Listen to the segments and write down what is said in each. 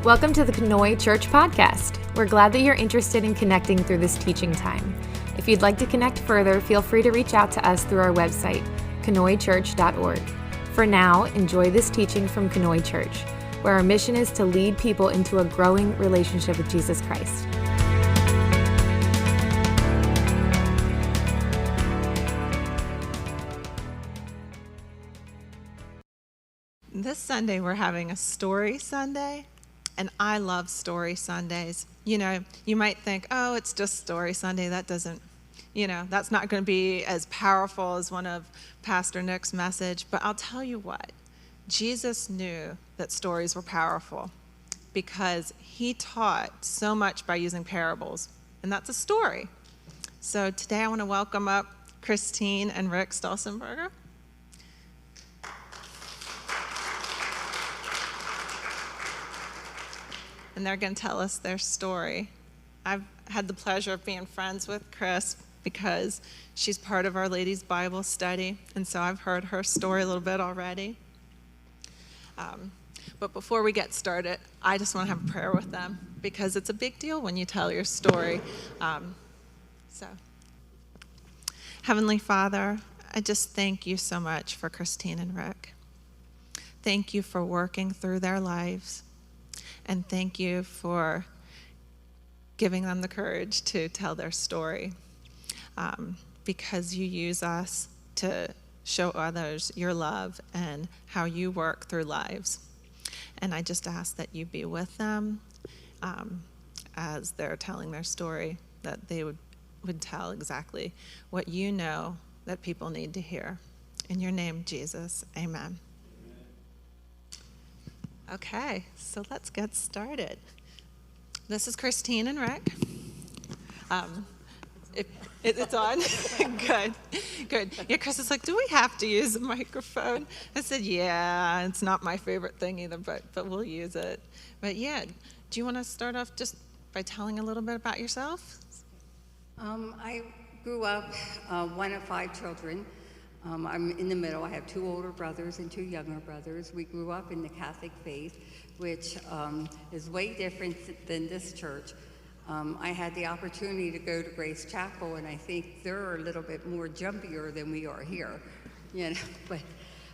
Welcome to the Knoy Church Podcast. We're glad that you're interested in connecting through this teaching time. If you'd like to connect further, feel free to reach out to us through our website, knoychurch.org. For now, enjoy this teaching from Knoy Church, where our mission is to lead people into a growing relationship with Jesus Christ. This Sunday, we're having a story Sunday, and I love story Sundays. You know, you might think, oh, it's just story Sunday. That doesn't, that's not going to be as powerful as one of Pastor Nick's message. But I'll tell you what, Jesus knew that stories were powerful because he taught so much by using parables, and that's a story. So today I want to welcome up Christine and Rick Stoutzenberger. And they're going to tell us their story. I've had the pleasure of being friends with Chris because she's part of Our Lady's Bible study, and so I've heard her story a little bit already. But before we get started, I just want to have a prayer with them because it's a big deal when you tell your story. So, Heavenly Father, I just thank you so much for Christine and Rick. Thank you for working through their lives. And thank you for giving them the courage to tell their story, because you use us to show others your love and how you work through lives. And I just ask that you be with them as they're telling their story, that they would tell exactly what you know that people need to hear. In your name, Jesus, amen. Okay, so let's get started. This is Christine and Rick. It's on? Good. Yeah, Chris is like, do we have to use a microphone? I said, yeah, it's not my favorite thing either, but we'll use it. But yeah, do you want to start off just by telling a little bit about yourself? I grew up one of 5 children. I'm in the middle. I have 2 older brothers and 2 younger brothers. We grew up in the Catholic faith, which is way different than this church. I had the opportunity to go to Grace Chapel, and I think they're a little bit more jumpier than we are here, But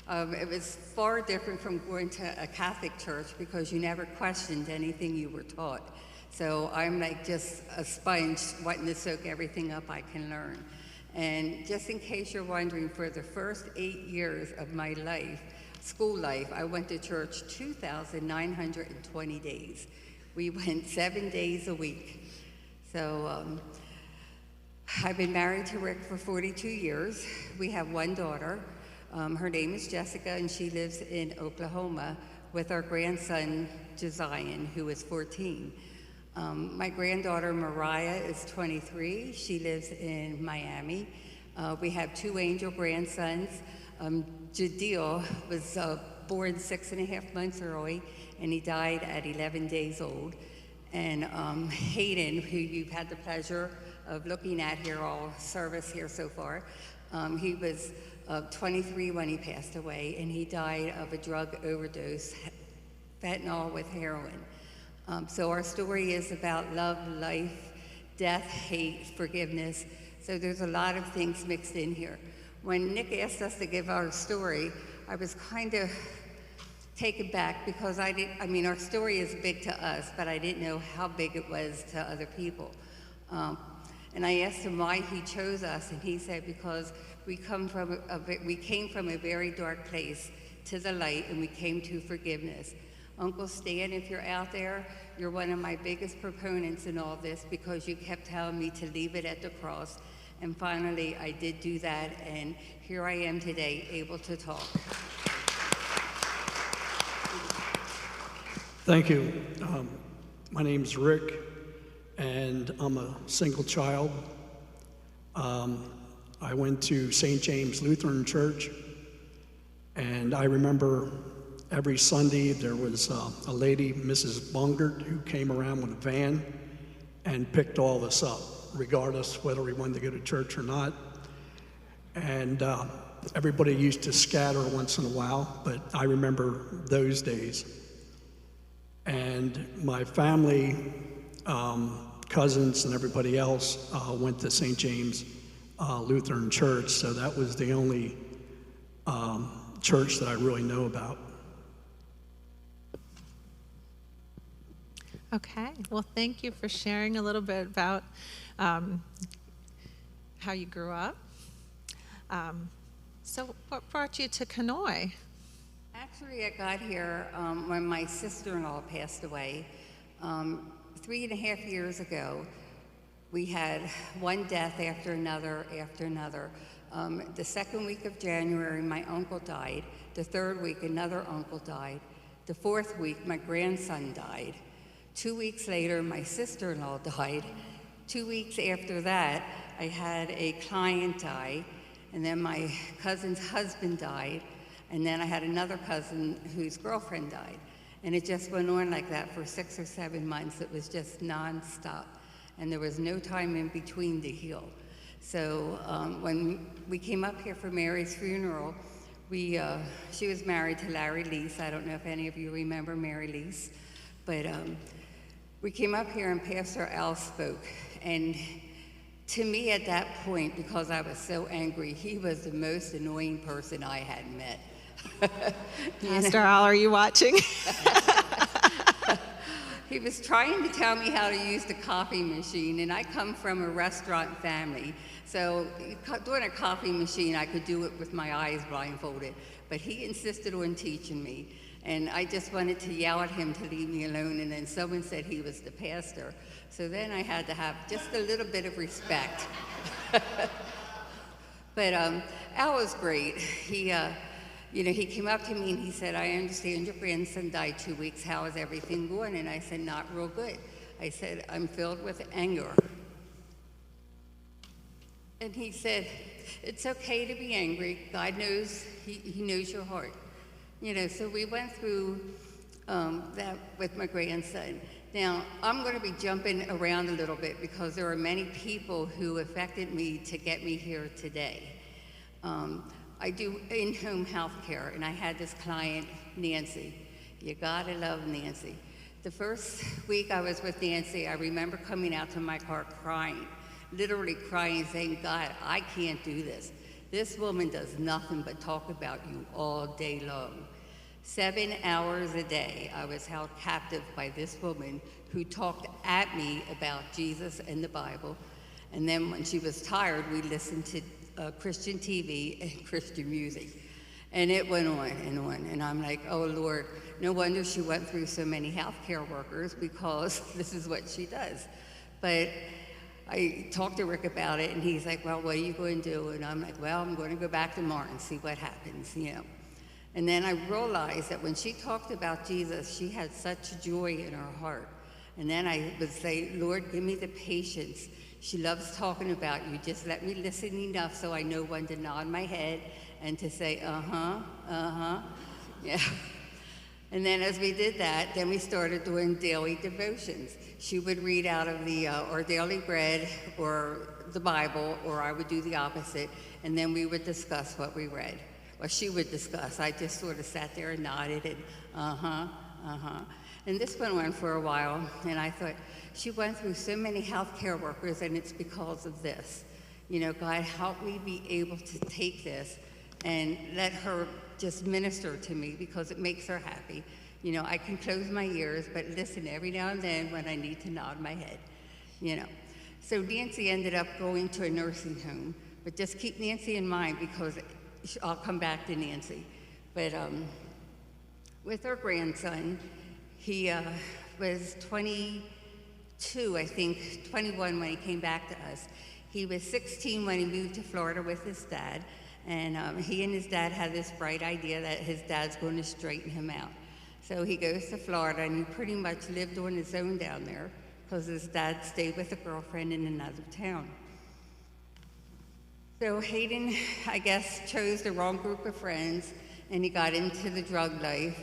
it was far different from going to a Catholic church because you never questioned anything you were taught. So I'm like just a sponge wanting to soak everything up I can learn. And just in case you're wondering, for the first 8 years of my life, school life, I went to church 2,920 days. We went 7 days a week. So I've been married to Rick for 42 years. We have 1 daughter. Her name is Jessica, and she lives in Oklahoma with our grandson, Josiah, who is 14. My granddaughter Mariah is 23. She lives in Miami. We have 2 angel grandsons. Jadil was born 6.5 months early, and he died at 11 days old. And Hayden, who you've had the pleasure of looking at here all service here so far, he was 23 when he passed away, and he died of a drug overdose, fentanyl with heroin. So our story is about love, life, death, hate, forgiveness. So there's a lot of things mixed in here. When Nick asked us to give our story, I was kind of taken back because our story is big to us, but I didn't know how big it was to other people. And I asked him why he chose us, and he said because we came from a very dark place to the light, and we came to forgiveness. Uncle Stan, if you're out there, you're one of my biggest proponents in all this because you kept telling me to leave it at the cross. And finally, I did do that, and here I am today, able to talk. Thank you. My name's Rick, and I'm a single child. I went to St. James Lutheran Church, and I remember every Sunday there was a lady, Mrs. Bungert, who came around with a van and picked all of us up, regardless whether we wanted to go to church or not. And everybody used to scatter once in a while, but I remember those days. And my family, cousins and everybody else went to St. James Lutheran Church, so that was the only church that I really know about. Okay, well, thank you for sharing a little bit about how you grew up. So what brought you to Conoy? Actually, I got here when my sister-in-law passed away. 3.5 years ago, we had one death after another after another. The second week of January, my uncle died. The third week, another uncle died. The fourth week, my grandson died. 2 weeks later, my sister-in-law died. 2 weeks after that, I had a client die, and then my cousin's husband died, and then I had another cousin whose girlfriend died. And it just went on like that for 6 or 7 months. It was just nonstop, and there was no time in between to heal. So when we came up here for Mary's funeral, she was married to Larry Lease. I don't know if any of you remember Mary Lease, but we came up here and Pastor Al spoke. And to me at that point, because I was so angry, he was the most annoying person I had met. Pastor Al, are you watching? He was trying to tell me how to use the coffee machine, and I come from a restaurant family, so doing a coffee machine, I could do it with my eyes blindfolded, but he insisted on teaching me, and I just wanted to yell at him to leave me alone, and then someone said he was the pastor, so then I had to have just a little bit of respect. But Al was great. He came up to me and he said, I understand your grandson died 2 weeks. How is everything going? And I said, not real good. I said, I'm filled with anger. And he said, it's okay to be angry. God knows, he knows your heart. So we went through that with my grandson. Now, I'm going to be jumping around a little bit because there are many people who affected me to get me here today. I do in-home health care, and I had this client, Nancy. You gotta love Nancy. The first week I was with Nancy, I remember coming out to my car crying, literally crying, saying, God, I can't do this. This woman does nothing but talk about you all day long. 7 hours a day, I was held captive by this woman who talked at me about Jesus and the Bible. And then when she was tired, we listened to Christian TV and Christian music. And it went on and on. And I'm like, oh Lord, no wonder she went through so many healthcare workers, because this is what she does. But I talked to Rick about it, and he's like, well, what are you going to do? And I'm like, well, I'm going to go back tomorrow and see what happens, And then I realized that when she talked about Jesus, she had such joy in her heart. And then I would say, Lord, give me the patience. She loves talking about you. Just let me listen enough so I know when to nod my head and to say, yeah. And then as we did that, then we started doing daily devotions. She would read out of our daily bread or the Bible, or I would do the opposite, and then we would discuss what we read. Or she would discuss. I just sort of sat there and nodded and And this went on for a while, and I thought, she went through so many healthcare workers, and it's because of this. God, help me be able to take this and let her just minister to me, because it makes her happy. I can close my ears, but listen every now and then when I need to nod my head, So Nancy ended up going to a nursing home, but just keep Nancy in mind, because I'll come back to Nancy. But with her grandson, he was 22, I think, 21 when he came back to us. He was 16 when he moved to Florida with his dad, and he and his dad had this bright idea that his dad's going to straighten him out. So he goes to Florida, and he pretty much lived on his own down there, because his dad stayed with a girlfriend in another town. So Hayden, I guess, chose the wrong group of friends, and he got into the drug life.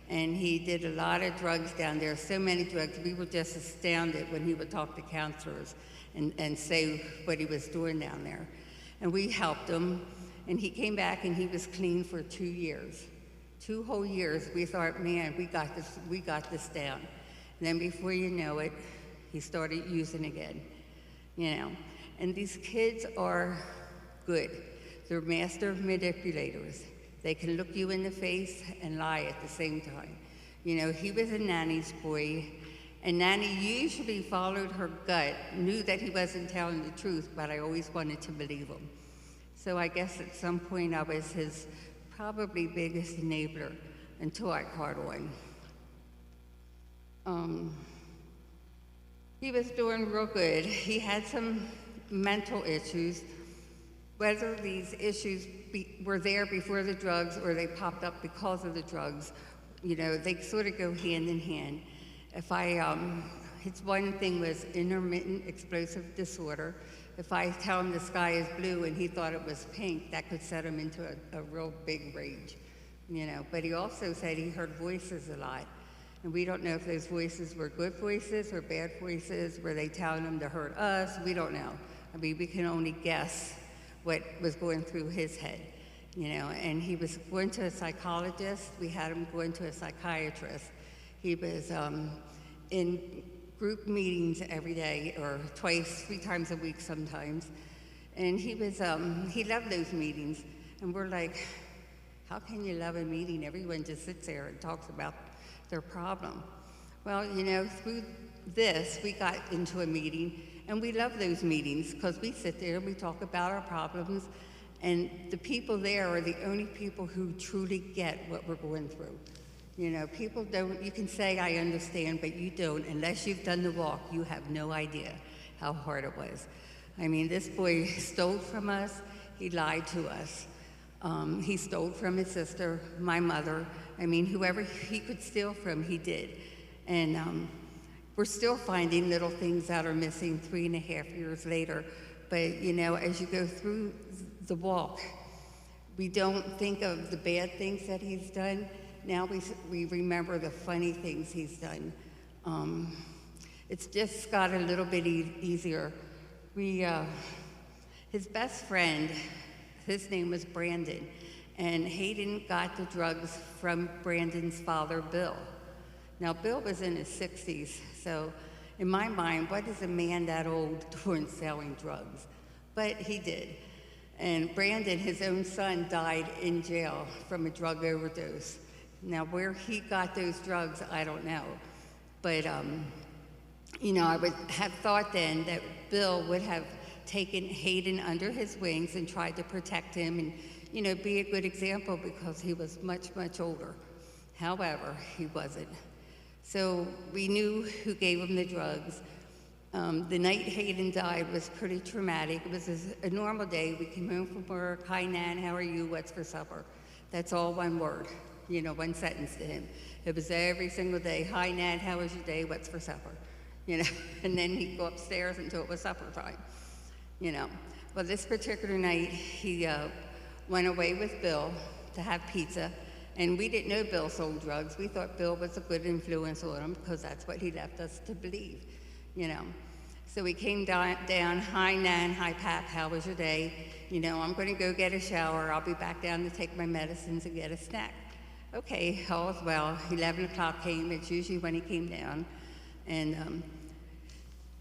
And he did a lot of drugs down there, so many drugs. We were just astounded when he would talk to counselors and say what he was doing down there. And we helped him, and he came back and he was clean for 2 years. 2 whole years, we thought, man, we got this down. And then before you know it, he started using again, you know. And these kids are good. They're master manipulators. They can look you in the face and lie at the same time. You know, he was a nanny's boy, and Nanny usually followed her gut, knew that he wasn't telling the truth, but I always wanted to believe him. So I guess at some point I was his probably biggest enabler until I caught on. He was doing real good. He had some mental issues. Whether these issues were there before the drugs or they popped up because of the drugs, you know, they sort of go hand in hand. His one thing was intermittent explosive disorder. If I tell him the sky is blue and he thought it was pink, that could set him into a real big rage, you know. But he also said he heard voices a lot. And we don't know if those voices were good voices or bad voices. Were they telling him to hurt us? We don't know. I mean, we can only guess what was going through his head, you know. And he was going to a psychologist. We had him going to a psychiatrist. He was in group meetings every day, or 3 times a week sometimes. And he loved those meetings. And we're like, how can you love a meeting? Everyone just sits there and talks about their problem. Well, you know, through this, we got into a meeting, and we love those meetings because we sit there and we talk about our problems, and the people there are the only people who truly get what we're going through. You know, people don't, you can say, I understand, but you don't. Unless you've done the walk, you have no idea how hard it was. I mean, this boy stole from us, he lied to us. He stole from his sister, my mother. I mean, whoever he could steal from, he did. And we're still finding little things that are missing 3.5 years later. But, you know, as you go through the walk, we don't think of the bad things that he's done. Now we remember the funny things he's done. It's just got a little bit easier. His best friend, his name was Brandon, and Hayden got the drugs from Brandon's father, Bill. Now, Bill was in his 60s, so in my mind, what is a man that old doing selling drugs? But he did. And Brandon, his own son, died in jail from a drug overdose. Now, where he got those drugs, I don't know. But, you know, I would have thought then that Bill would have taken Hayden under his wings and tried to protect him and, you know, be a good example because he was much, much older. However, he wasn't. So we knew who gave him the drugs. The night Hayden died was pretty traumatic. It was a normal day. We came home from work. Hi, Nan, how are you? What's for supper? That's all one word, you know, one sentence to him. It was every single day. Hi, Nan, how was your day? What's for supper? You know, and then he'd go upstairs until it was supper time. You know, well, this particular night, he went away with Bill to have pizza, and we didn't know Bill sold drugs. We thought Bill was a good influence on him because that's what he left us to believe, you know. So we came down, hi, Nan, hi, Pap, how was your day? You know, I'm going to go get a shower. I'll be back down to take my medicines and get a snack. Okay, all's well. 11 o'clock came. It's usually when he came down. And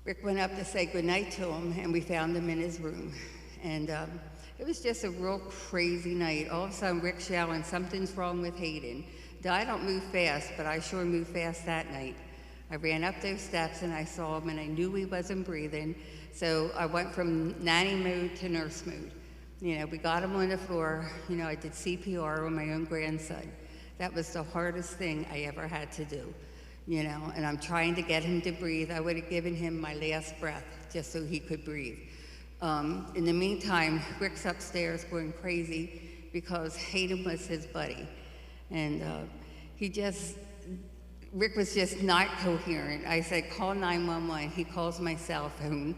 Rick went up to say goodnight to him, and we found him in his room. And it was just a real crazy night. All of a sudden, Rick's yelling, something's wrong with Hayden. Now, I don't move fast, but I sure moved fast that night. I ran up those steps, and I saw him, and I knew he wasn't breathing. So I went from nanny mode to nurse mode. You know, we got him on the floor. You know, I did CPR on my own grandson. That was the hardest thing I ever had to do. You know, and I'm trying to get him to breathe. I would have given him my last breath just so he could breathe. In the meantime, Rick's upstairs going crazy because Hayden was his buddy. And Rick was just not coherent. I said, call 911. He calls my cell phone,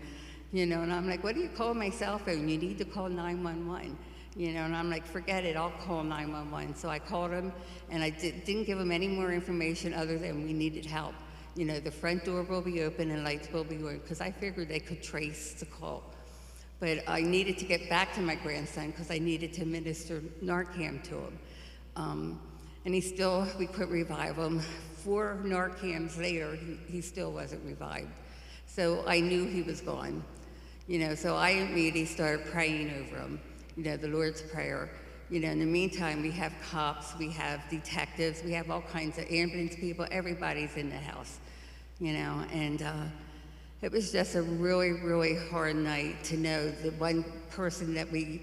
you know, and I'm like, what do you call my cell phone? You need to call 911. You know, and I'm like, forget it, I'll call 911. So I called him, and I didn't give him any more information other than we needed help. You know, the front door will be open and lights will be on, because I figured they could trace the call. But I needed to get back to my grandson because I needed to administer Narcan to him. And we couldn't revive him. 4 Narcans later, he still wasn't revived. So I knew he was gone. So I immediately started praying over him, the Lord's Prayer. In the meantime, we have cops, we have detectives, we have all kinds of ambulance people, everybody's in the house, and it was just a really, really hard night to know that one person that we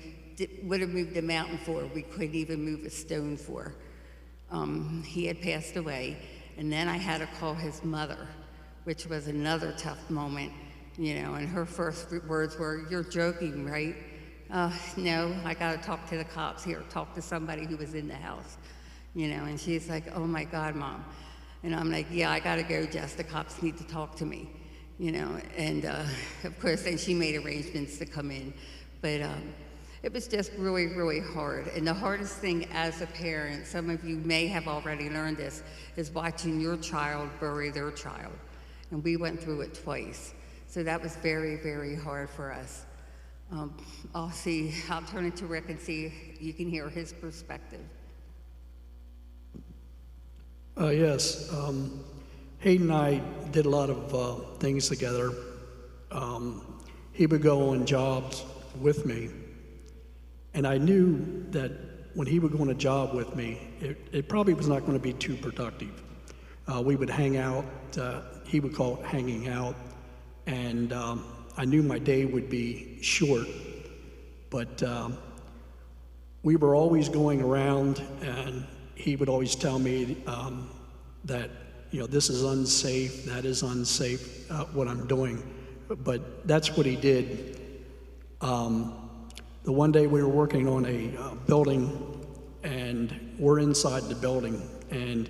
would have moved a mountain for, we couldn't even move a stone for. He had passed away, and then I had to call his mother, which was another tough moment, and her first words were, "You're joking, right?" No, I got to talk to the cops here, talk to somebody who was in the house, and she's like, "Oh my God, Mom." And I'm like, "Yeah, I got to go, Jess, the cops need to talk to me, and of course, then she made arrangements to come in, but it was just really, really hard. And the hardest thing as a parent, some of you may have already learned this, is watching your child bury their child. And we went through it twice. So that was very, very hard for us. I'll turn it to Rick and see if you can hear his perspective. Yes, Hayden and I did a lot of things together. He would go on jobs with me, and I knew that when he would go on a job with me, it probably was not going to be too productive. We would hang out, he would call it hanging out, and I knew my day would be short, but we were always going around, and he would always tell me that, this is unsafe, that is unsafe, what I'm doing, but that's what he did. The one day we were working on a building, and we're inside the building, and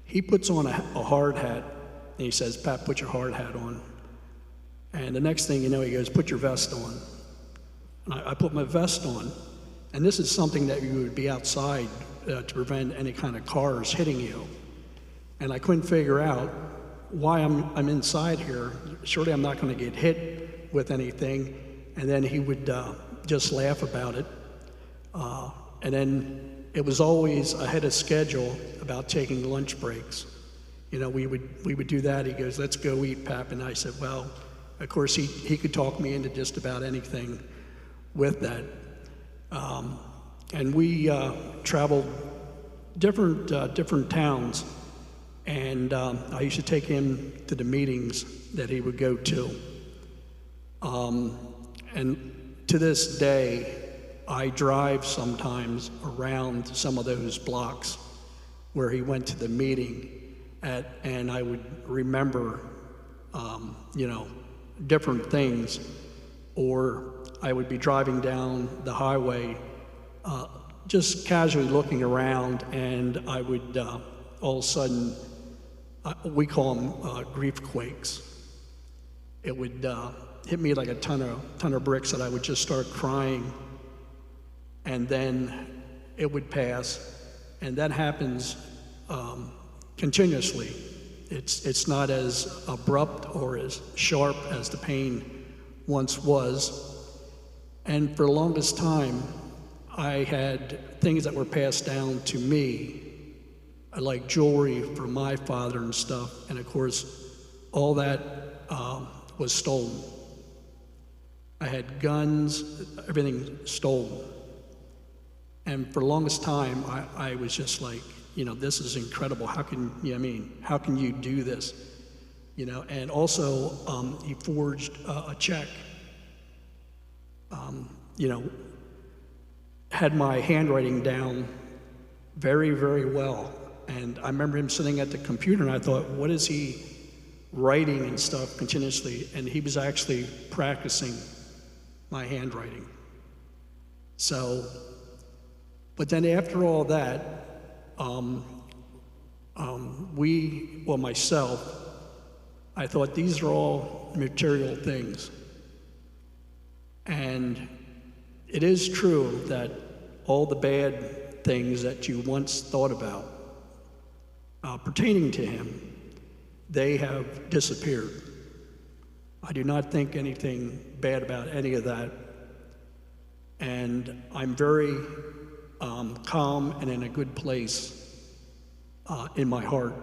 he puts on a hard hat, and he says, "Pat, put your hard hat on." And the next thing you know, he goes, "Put your vest on." And I put my vest on, and this is something that you would be outside to prevent any kind of cars hitting you. And I couldn't figure out why I'm inside here. Surely I'm not going to get hit with anything. And then he would just laugh about it. And then it was always ahead of schedule about taking lunch breaks. We would do that. He goes, "Let's go eat, Pap." And I said, well, of course, he could talk me into just about anything with that. And we traveled different towns. And I used to take him to the meetings that he would go to. And to this day, I drive sometimes around some of those blocks where he went to the meeting and I would remember, different things. Or I would be driving down the highway, just casually looking around, and I would all of a sudden, we call them grief quakes. It would hit me like a ton of bricks that I would just start crying, and then it would pass, and that happens continuously. It's not as abrupt or as sharp as the pain once was, and for the longest time, I had things that were passed down to me, like jewelry from my father and stuff, and of course, all that was stolen. I had guns, everything stolen. And for the longest time, I was just like, this is incredible. How can you do this? And also, he forged a check. Had my handwriting down very, very well. And I remember him sitting at the computer, and I thought, what is he writing and stuff continuously? And he was actually practicing my handwriting. So, but then after all that, myself, I thought these are all material things. And it is true that all the bad things that you once thought about pertaining to him, they have disappeared. I do not think anything bad about any of that. And I'm very calm and in a good place in my heart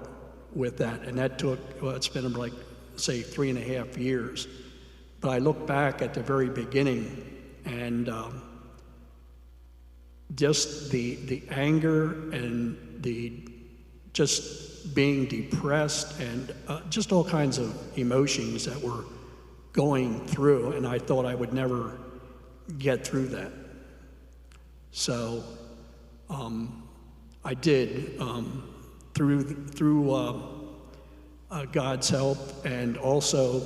with that. And that took, well, it's been like, say, 3.5 years. But I look back at the very beginning, and just the anger and the just being depressed and just all kinds of emotions that were going through, and I thought I would never get through that. So I did, through God's help, and also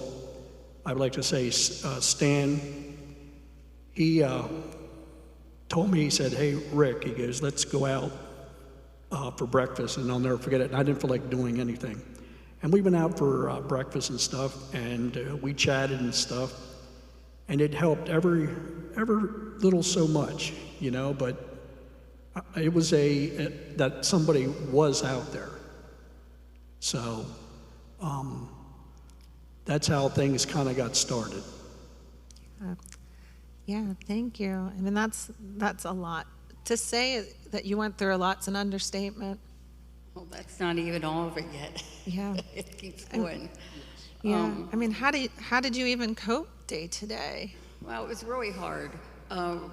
I would like to say Stan, he told me, he said, "Hey, Rick," he goes, "let's go out for breakfast," and I'll never forget it. And I didn't feel like doing anything. And we went out for breakfast and stuff, and we chatted and stuff, and it helped every little so much, you know, but it was that somebody was out there. So that's how things kind of got started. Yeah, thank you. I mean, that's a lot. To say that you went through a lot's an understatement. Well, that's not even all of it yet. Yeah. It keeps going. Yeah. I mean, how did you even cope day to day? Well, it was really hard.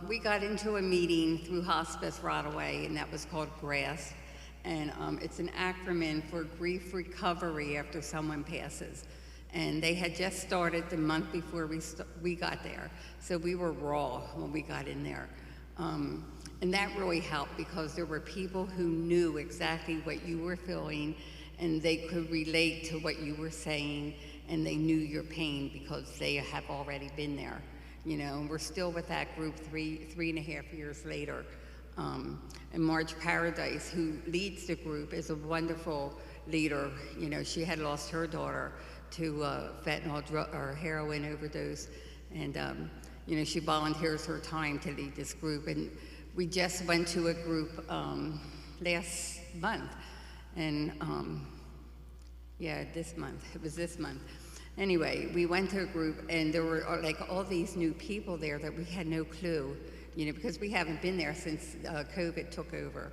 We got into a meeting through hospice right away, and that was called GRASS. And it's an acronym for Grief Recovery After Someone Passes. And they had just started the month before we got there. So we were raw when we got in there. And that really helped because there were people who knew exactly what you were feeling, and they could relate to what you were saying, and they knew your pain because they have already been there. You know, and we're still with that group 3.5 years later. And Marge Paradise, who leads the group, is a wonderful leader. You know, she had lost her daughter to fentanyl or heroin overdose, and you know, she volunteers her time to lead this group. And we just went to a group last month, and yeah, this month. It was this month. Anyway, we went to a group, and there were like all these new people there that we had no clue, you know, because we haven't been there since COVID took over.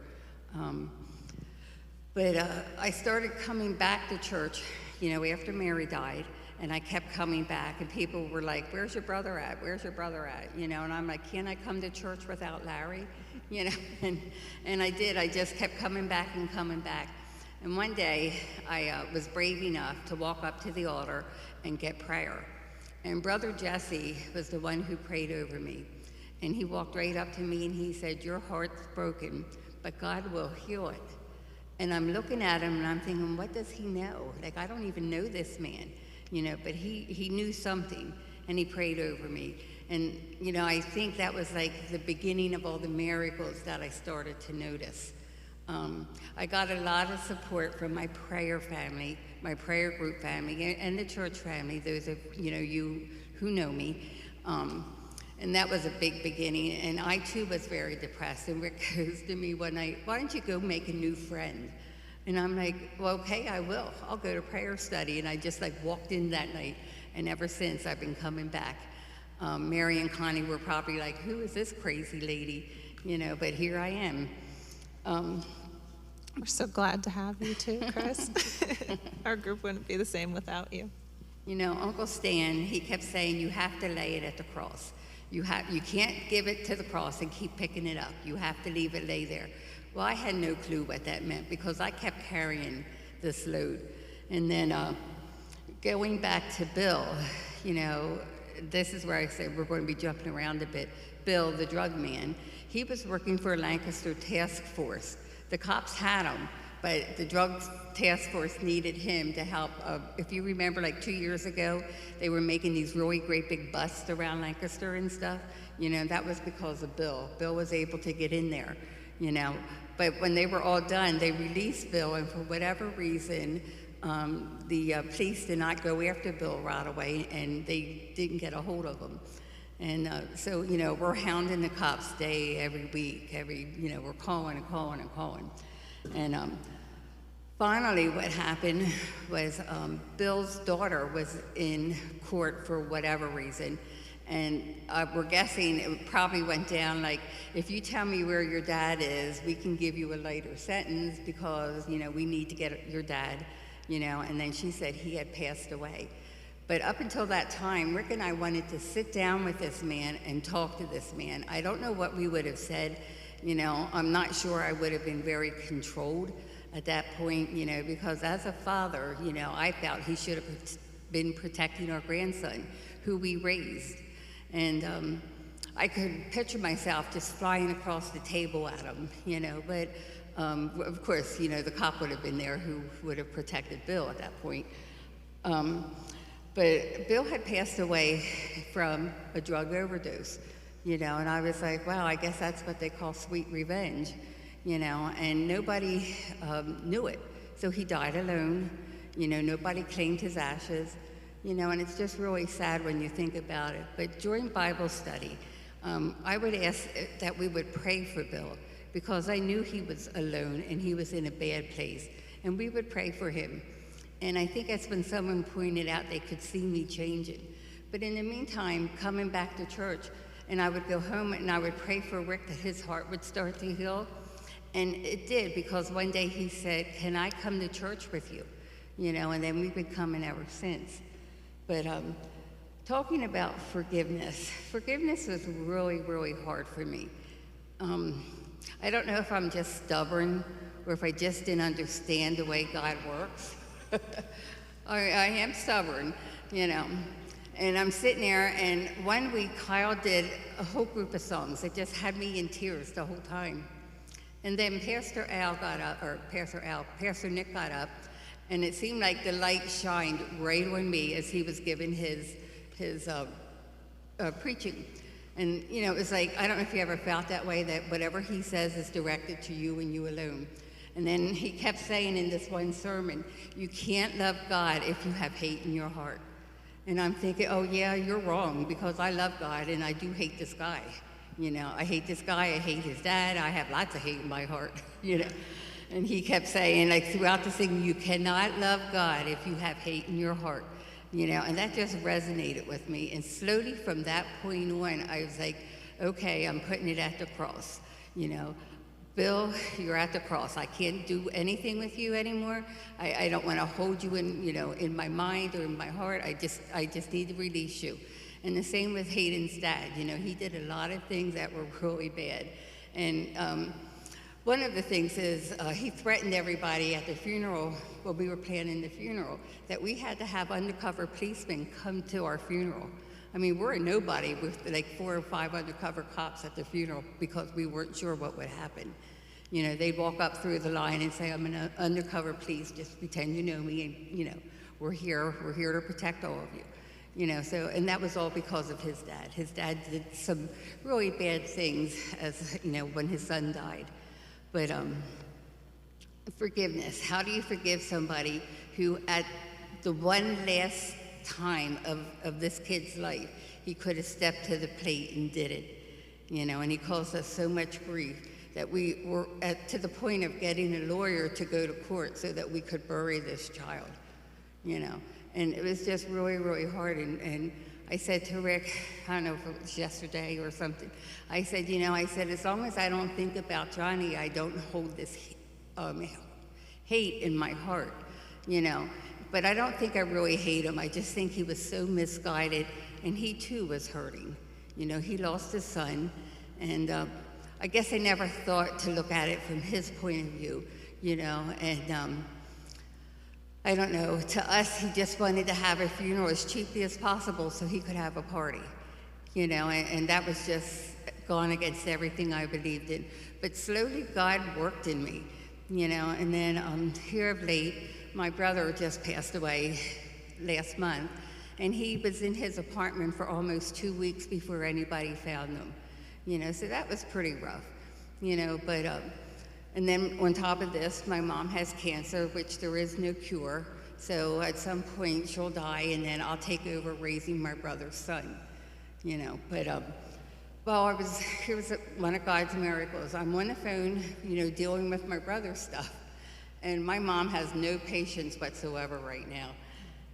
But I started coming back to church, you know, after Mary died, and I kept coming back, and people were like, "Where's your brother at? Where's your brother at?" You know, and I'm like, "Can't I come to church without Larry?" You know, and I did. I just kept coming back and coming back. And one day, I was brave enough to walk up to the altar and get prayer. And Brother Jesse was the one who prayed over me. And he walked right up to me and he said, "Your heart's broken, but God will heal it." And I'm looking at him and I'm thinking, what does he know? Like, I don't even know this man, you know, but he knew something, and he prayed over me. And, you know, I think that was like the beginning of all the miracles that I started to notice. I got a lot of support from my prayer family, my prayer group family, and the church family, those of you who know me. And that was a big beginning. And I too was very depressed. And Rick goes to me one night, "Why don't you go make a new friend?" And I'm like, "Well, okay, I will. I'll go to prayer study." And I just like walked in that night. And ever since, I've been coming back. Mary and Connie were probably like, "Who is this crazy lady?" You know, but here I am. We're so glad to have you too, Chris. Our group wouldn't be the same without you. You know, Uncle Stan, he kept saying, "You have to lay it at the cross. You can't give it to the cross and keep picking it up. You have to leave it lay there." Well, I had no clue what that meant because I kept carrying this load. And then going back to Bill, you know, this is where I said we're going to be jumping around a bit. Bill, the drug man, he was working for a Lancaster task force. The cops had him, but the drug task force needed him to help. If you remember, like 2 years ago, they were making these really great big busts around Lancaster and stuff. You know, that was because of Bill. Bill was able to get in there, you know. But when they were all done, they released Bill, and for whatever reason, the police did not go after Bill right away, and they didn't get a hold of him. And so, you know, we're hounding the cops every week, you know, we're calling and calling and calling. And finally what happened was Bill's daughter was in court for whatever reason, And we're guessing it probably went down like, if you tell me where your dad is, we can give you a lighter sentence because, you know, we need to get your dad, you know. And then she said he had passed away. But up until that time, Rick and I wanted to sit down with this man and talk to this man. I don't know what we would have said, you know. I'm not sure I would have been very controlled at that point, you know, because as a father, you know, I felt he should have been protecting our grandson, who we raised. And I could picture myself just flying across the table at him, you know, but of course, you know, the cop would have been there who would have protected Bill at that point. But Bill had passed away from a drug overdose, you know, and I was like, wow, I guess that's what they call sweet revenge, you know, and nobody knew it. So he died alone, you know, nobody claimed his ashes. You know, and it's just really sad when you think about it. But during Bible study, I would ask that we would pray for Bill because I knew he was alone and he was in a bad place. And we would pray for him. And I think that's when someone pointed out they could see me changing. But in the meantime, coming back to church, and I would go home and I would pray for Rick that his heart would start to heal. And it did, because one day he said, "Can I come to church with you?" You know, and then we've been coming ever since. But talking about forgiveness was really, really hard for me. I don't know if I'm just stubborn or if I just didn't understand the way God works. I am stubborn, you know. And I'm sitting there, and one week Kyle did a whole group of songs that just had me in tears the whole time. And then Pastor Nick got up, and it seemed like the light shined right on me as he was giving his preaching. And, you know, it was like, I don't know if you ever felt that way, that whatever he says is directed to you and you alone. And then he kept saying in this one sermon, you can't love God if you have hate in your heart. And I'm thinking, oh yeah, you're wrong, because I love God and I do hate this guy. You know, I hate this guy, I hate his dad, I have lots of hate in my heart, you know. And he kept saying, like throughout the thing, you cannot love God if you have hate in your heart, you know, and that just resonated with me. And slowly from that point on, I was like, okay, I'm putting it at the cross, you know. Bill, you're at the cross. I can't do anything with you anymore. I don't want to hold you in, you know, in my mind or in my heart. I just need to release you. And the same with Hayden's dad. You know, he did a lot of things that were really bad. And one of the things is he threatened everybody at the funeral, when we were planning the funeral, that we had to have undercover policemen come to our funeral. I mean, we're a nobody with like 4 or 5 undercover cops at the funeral because we weren't sure what would happen. You know, they'd walk up through the line and say, I'm an undercover police, just pretend you know me, and, you know, we're here to protect all of you. You know, so, and that was all because of his dad. His dad did some really bad things, as, you know, when his son died. But forgiveness, how do you forgive somebody who at the one last time of this kid's life, he could have stepped to the plate and did it, you know, and he caused us so much grief that we were to the point of getting a lawyer to go to court so that we could bury this child, you know, and it was just really, really hard. And I said to Rick, I don't know if it was yesterday or something, I said, you know, I said, as long as I don't think about Johnny, I don't hold this hate in my heart, you know. But I don't think I really hate him. I just think he was so misguided, and he too was hurting. You know, he lost his son, and I guess I never thought to look at it from his point of view, you know, and I don't know, to us, he just wanted to have a funeral as cheaply as possible so he could have a party, you know, and that was just gone against everything I believed in. But slowly God worked in me, you know, and then here of late, my brother just passed away last month, and he was in his apartment for almost 2 weeks before anybody found him, you know, so that was pretty rough, you know, but, and then on top of this, my mom has cancer, which there is no cure, so at some point she'll die, and then I'll take over raising my brother's son, you know, but, well, here was one of God's miracles. I'm on the phone, you know, dealing with my brother's stuff. And my mom has no patience whatsoever right now.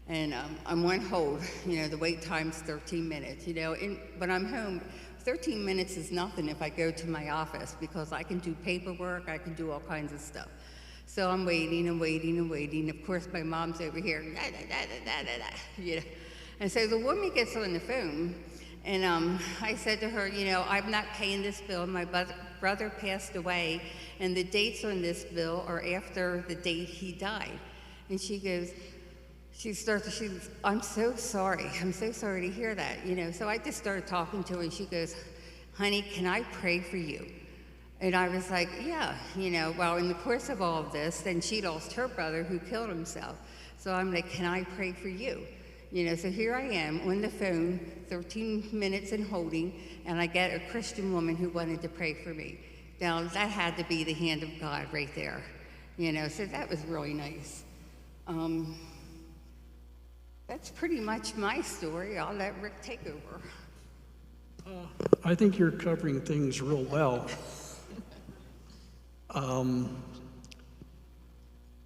And I'm on hold, the wait time's 13 minutes, but I'm home. 13 minutes is nothing if I go to my office, because I can do paperwork, I can do all kinds of stuff. So I'm waiting and waiting and waiting. Of course, my mom's over here, And so the woman gets on the phone, and I said to her, I'm not paying this bill. My brother passed away, and the dates on this bill are after the date he died. And she goes, I'm so sorry. I'm so sorry to hear that, So I just started talking to her, and she goes, honey, can I pray for you? And I was like, yeah, well, in the course of all of this, then she lost her brother who killed himself. So I'm like, can I pray for you? So here I am on the phone, 13 minutes and holding, and I get a Christian woman who wanted to pray for me. Now, that had to be the hand of God right there, so that was really nice. That's pretty much my story. I'll let Rick take over. I think you're covering things real well.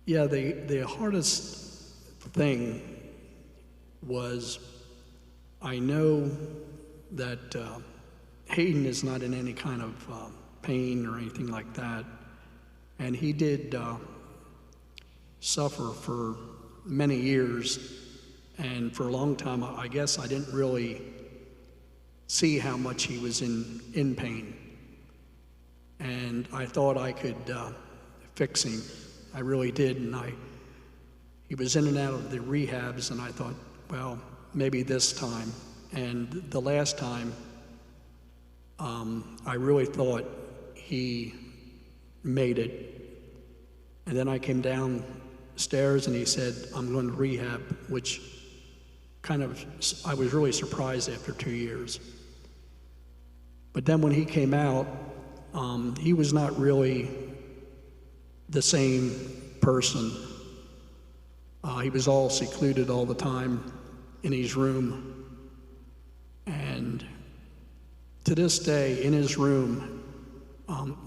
Yeah, the hardest thing was, I know that Hayden is not in any kind of pain or anything like that, and he did suffer for many years, and for a long time, I guess I didn't really see how much he was in pain. And I thought I could fix him. I really did. And he was in and out of the rehabs, and I thought, well, maybe this time. And the last time, I really thought he made it. And then I came downstairs, and he said, I'm going to rehab, which I was really surprised after 2 years. But then when he came out, he was not really the same person. He was all secluded all the time in his room. And to this day, in his room,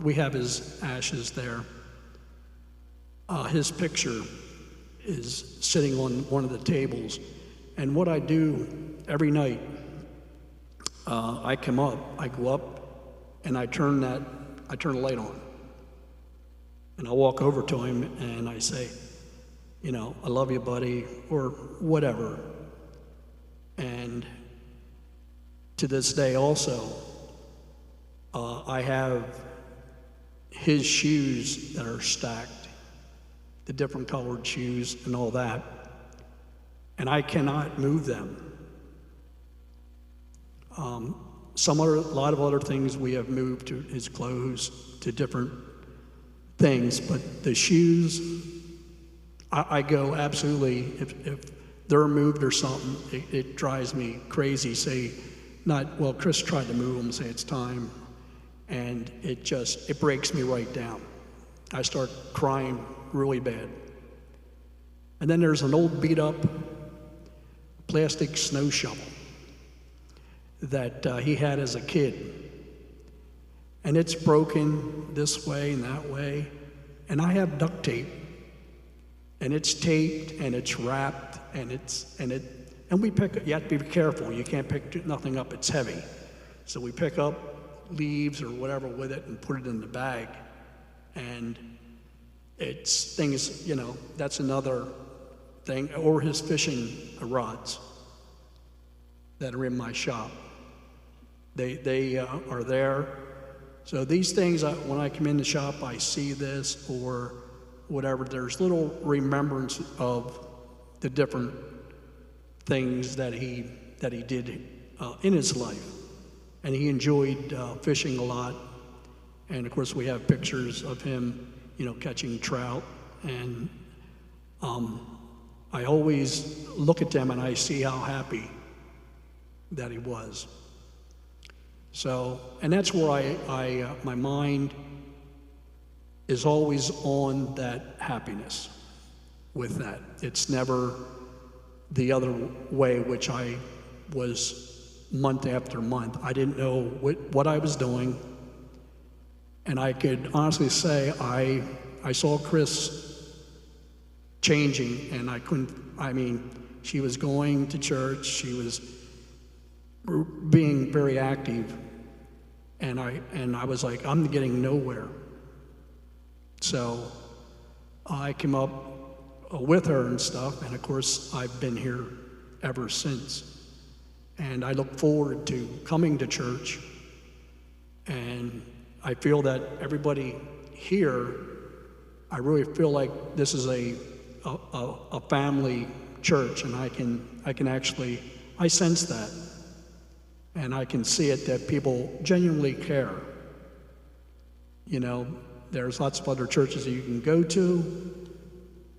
we have his ashes there. His picture is sitting on one of the tables. And what I do every night, I go up, and I turn the light on. And I walk over to him, and I say, I love you, buddy, or whatever. And to this day also, I have his shoes that are stacked, the different colored shoes and all that, and I cannot move them. A lot of other things we have moved, to his clothes, to different things, but the shoes, I go absolutely, if they're moved or something, it drives me crazy. Chris tried to move them, say it's time, and it breaks me right down. I start crying really bad. And then there's an old beat up plastic snow shovel that he had as a kid. And it's broken this way and that way. And I have duct tape. And it's taped and it's wrapped and we pick it. You have to be careful. You can't pick nothing up. It's heavy. So we pick up leaves or whatever with it and put it in the bag. And it's things, that's another thing. Or his fishing rods that are in my shop. They are there. So these things, when I come in the shop, I see this or whatever. There's little remembrance of the different things that he did in his life. And he enjoyed fishing a lot. And of course, we have pictures of him, catching trout. And I always look at them and I see how happy that he was. So, and that's where my mind is always on that happiness with that. It's never the other way, which I was month after month. I didn't know what I was doing. And I could honestly say I saw Chris changing, and she was going to church, she was being very active, and I was like, I'm getting nowhere. So I came up with her and stuff, and of course I've been here ever since. And I look forward to coming to church, and I feel that everybody here, I really feel like this is a family church, and I can actually, I sense that, and I can see it that people genuinely care. You know, there's lots of other churches that you can go to,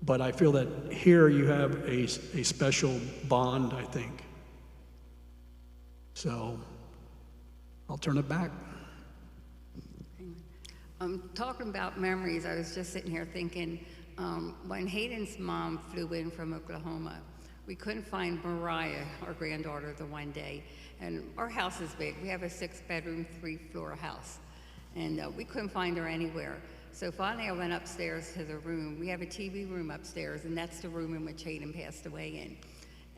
but I feel that here you have a special bond, I think. So I'll turn it back. Talking about memories, I was just sitting here thinking, when Hayden's mom flew in from Oklahoma, we couldn't find Mariah, our granddaughter, the one day. And our house is big. We have a 6-bedroom, 3-floor house. And we couldn't find her anywhere. So finally I went upstairs to the room. We have a TV room upstairs, and that's the room in which Hayden passed away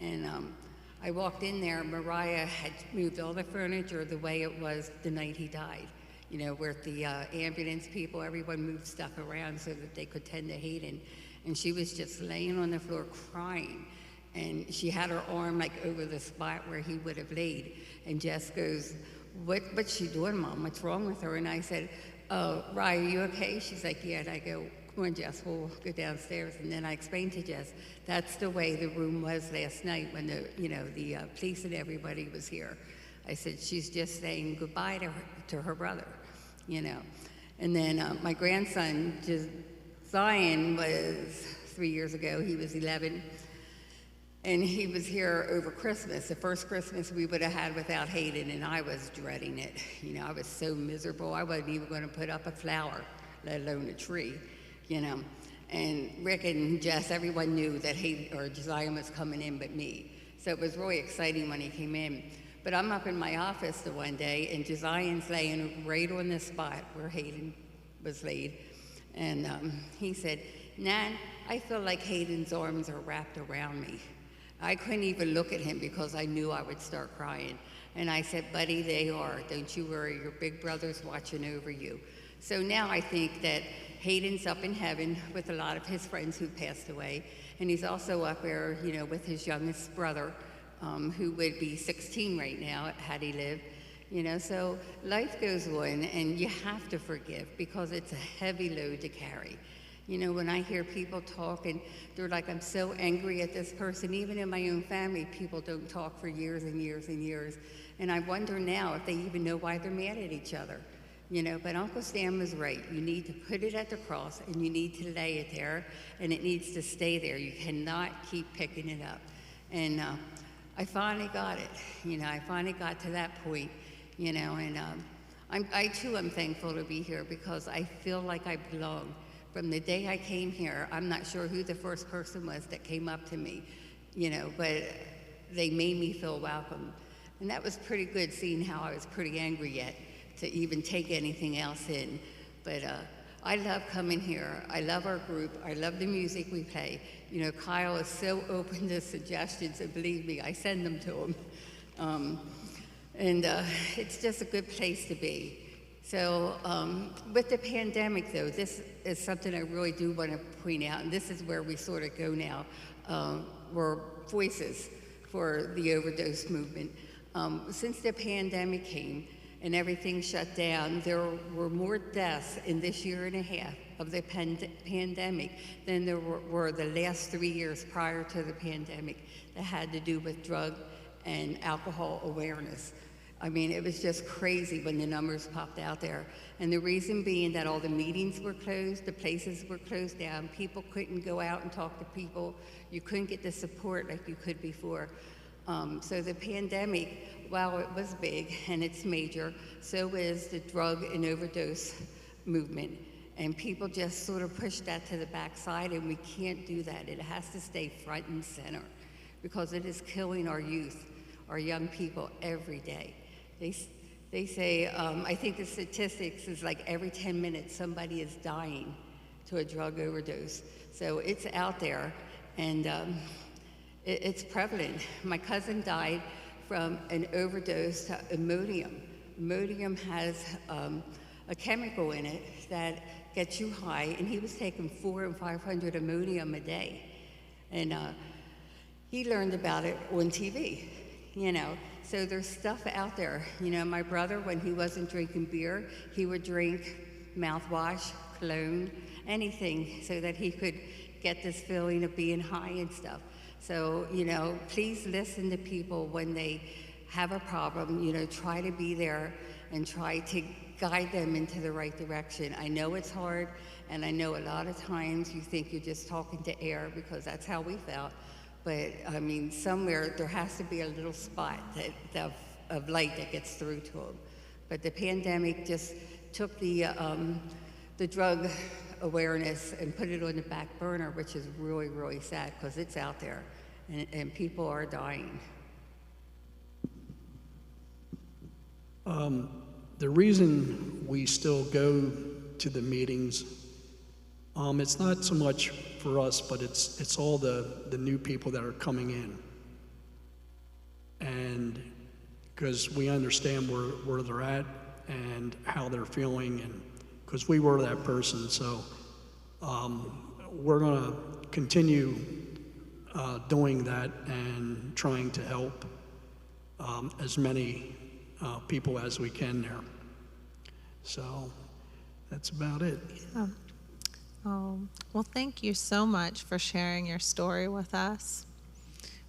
in. And I walked in there, Mariah had moved all the furniture the way it was the night he died. You know, where the ambulance people, everyone moved stuff around so that they could tend to Hayden. And she was just laying on the floor crying. And she had her arm like over the spot where he would have laid. And Jess goes, what's she doing, Mom? What's wrong with her? And I said, Rye, are you okay? She's like, yeah. And I go, come on, Jess, we'll go downstairs. And then I explained to Jess, that's the way the room was last night when the police and everybody was here. I said, she's just saying goodbye to her brother, you know. And then my grandson, Zion, was 3 years ago. He was 11. And he was here over Christmas, the first Christmas we would have had without Hayden, and I was dreading it. You know, I was so miserable. I wasn't even going to put up a flower, let alone a tree, you know. And Rick and Jess, everyone knew that Zion was coming in but me. So it was really exciting when he came in. But I'm up in my office the one day, and Zion's laying right on the spot where Hayden was laid. And he said, Nan, I feel like Hayden's arms are wrapped around me. I couldn't even look at him because I knew I would start crying. And I said, buddy, they are. Don't you worry, your big brother's watching over you. So now I think that Hayden's up in heaven with a lot of his friends who passed away. And he's also up there, you know, with his youngest brother, who would be 16 right now had he lived. You know, so life goes on, and you have to forgive because it's a heavy load to carry. You know, when I hear people talk and they're like, I'm so angry at this person, even in my own family, people don't talk for years and years and years. And I wonder now if they even know why they're mad at each other. You know, but Uncle Stan was right. You need to put it at the cross, and you need to lay it there, and it needs to stay there. You cannot keep picking it up. And I finally got it. You know, I finally got to that point, you know, and I too am thankful to be here because I feel like I belong. From the day I came here, I'm not sure who the first person was that came up to me, you know, but they made me feel welcome. And that was pretty good, seeing how I was pretty angry yet to even take anything else in. But I love coming here. I love our group. I love the music we play. You know, Kyle is so open to suggestions, and believe me, I send them to him. It's just a good place to be. So with the pandemic, though, this is something I really do want to point out, and this is where we sort of go now. We're voices for the overdose movement. Since the pandemic came and everything shut down, there were more deaths in this year and a half of the pandemic than there were the last 3 years prior to the pandemic that had to do with drug and alcohol awareness. I mean, it was just crazy when the numbers popped out there. And the reason being that all the meetings were closed, the places were closed down, people couldn't go out and talk to people, you couldn't get the support like you could before. So the pandemic, while it was big and it's major, so is the drug and overdose movement. And people just sort of push that to the backside, and we can't do that. It has to stay front and center because it is killing our youth, our young people every day. They say, I think the statistics is like every 10 minutes somebody is dying to a drug overdose. So it's out there, and it's prevalent. My cousin died from an overdose to Imodium. Imodium has a chemical in it that gets you high, and he was taking 400 and 500 Imodium a day. And he learned about it on TV, you know. So there's stuff out there. You know, my brother, when he wasn't drinking beer, he would drink mouthwash, cologne, anything so that he could get this feeling of being high and stuff. So, you know, please listen to people when they have a problem. You know, try to be there and try to guide them into the right direction. I know it's hard, and I know a lot of times you think you're just talking to air, because that's how we felt. But I mean, somewhere there has to be a little spot of light that gets through to them. But the pandemic just took the drug awareness and put it on the back burner, which is really, really sad, because it's out there, and people are dying. The reason we still go to the meetings, it's not so much for us, but it's all the new people that are coming in. And because we understand where they're at and how they're feeling, and because we were that person. So we're going to continue doing that and trying to help as many people as we can there. So that's about it. Yeah. Oh, well, thank you so much for sharing your story with us.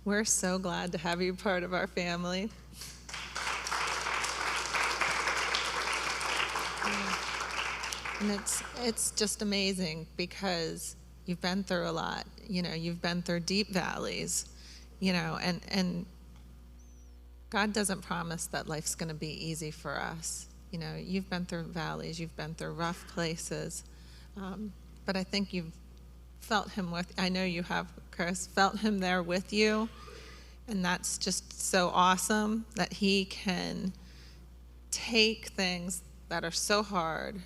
We're so glad to have you part of our family. And it's just amazing, because you've been through a lot. You know, you've been through deep valleys, you know, and God doesn't promise that life's going to be easy for us. You know, you've been through valleys, you've been through rough places, but I think you've felt him I know you have, Chris, felt him there with you, and that's just so awesome that he can take things that are so hard,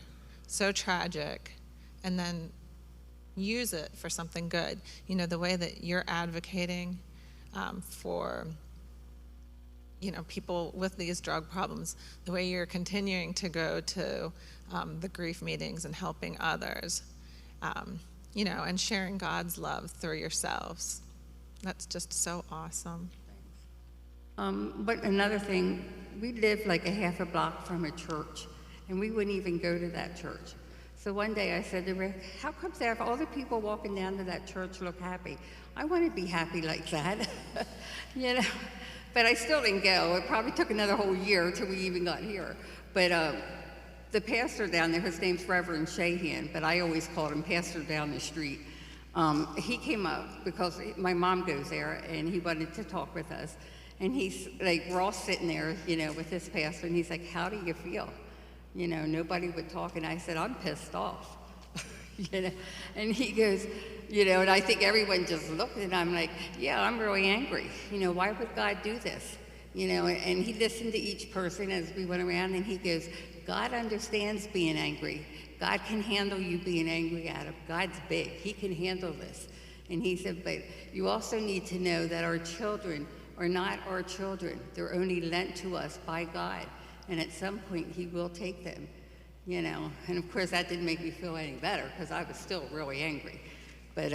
so tragic, and then use it for something good. You know, the way that you're advocating for, you know, people with these drug problems, the way you're continuing to go to the grief meetings and helping others, you know, and sharing God's love through yourselves. That's just so awesome. But another thing, we lived like a half a block from a church, and we wouldn't even go to that church. So one day I said to Rick, how come that if all the people walking down to that church look happy? I want to be happy like that, you know? But I still didn't go. It probably took another whole year till we even got here. But the pastor down there, his name's Reverend Shahan, but I always called him Pastor down the street. He came up because my mom goes there, and he wanted to talk with us. And he's like, we're all sitting there, you know, with this pastor, and he's like, how do you feel? You know, nobody would talk, and I said, I'm pissed off. You know, and he goes, you know, and I think everyone just looked, and I'm like, yeah, I'm really angry. You know, why would God do this? You know, and he listened to each person as we went around, and he goes, God understands being angry. God can handle you being angry at him. God's big. He can handle this. And he said, but you also need to know that our children are not our children. They're only lent to us by God. And at some point, he will take them, you know. And of course, that didn't make me feel any better, because I was still really angry. But,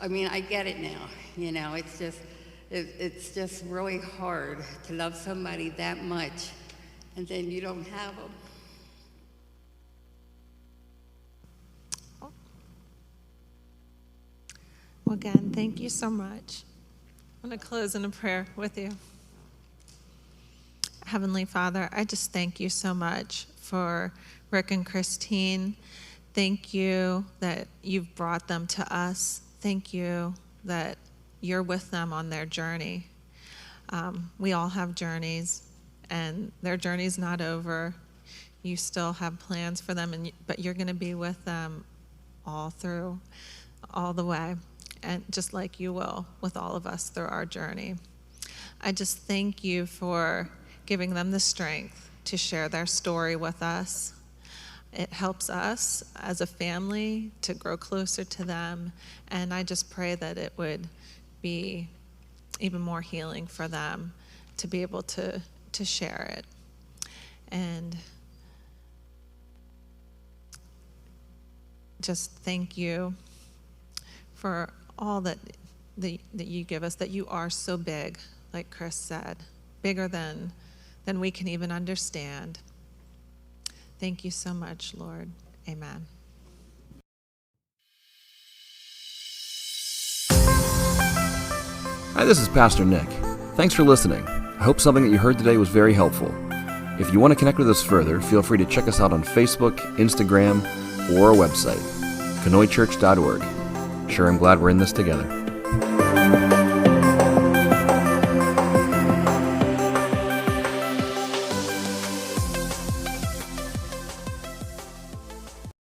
I mean, I get it now, you know. It's just really hard to love somebody that much, and then you don't have them. Well, again, thank you so much. I'm going to close in a prayer with you. Heavenly Father, I just thank you so much for Rick and Christine. Thank you that you've brought them to us. Thank you that you're with them on their journey. We all have journeys, and their journey's not over. You still have plans for them, but you're going to be with them all the way, and just like you will with all of us through our journey. I just thank you for giving them the strength to share their story with us. It helps us as a family to grow closer to them, and I just pray that it would be even more healing for them to be able to share it. And just thank you for all that you give us, that you are so big, like Chris said, bigger than we can even understand. Thank you so much, Lord. Amen. Hi, this is Pastor Nick. Thanks for listening. I hope something that you heard today was very helpful. If you want to connect with us further, feel free to check us out on Facebook, Instagram, or our website, KanoiChurch.org. Sure, I'm glad we're in this together.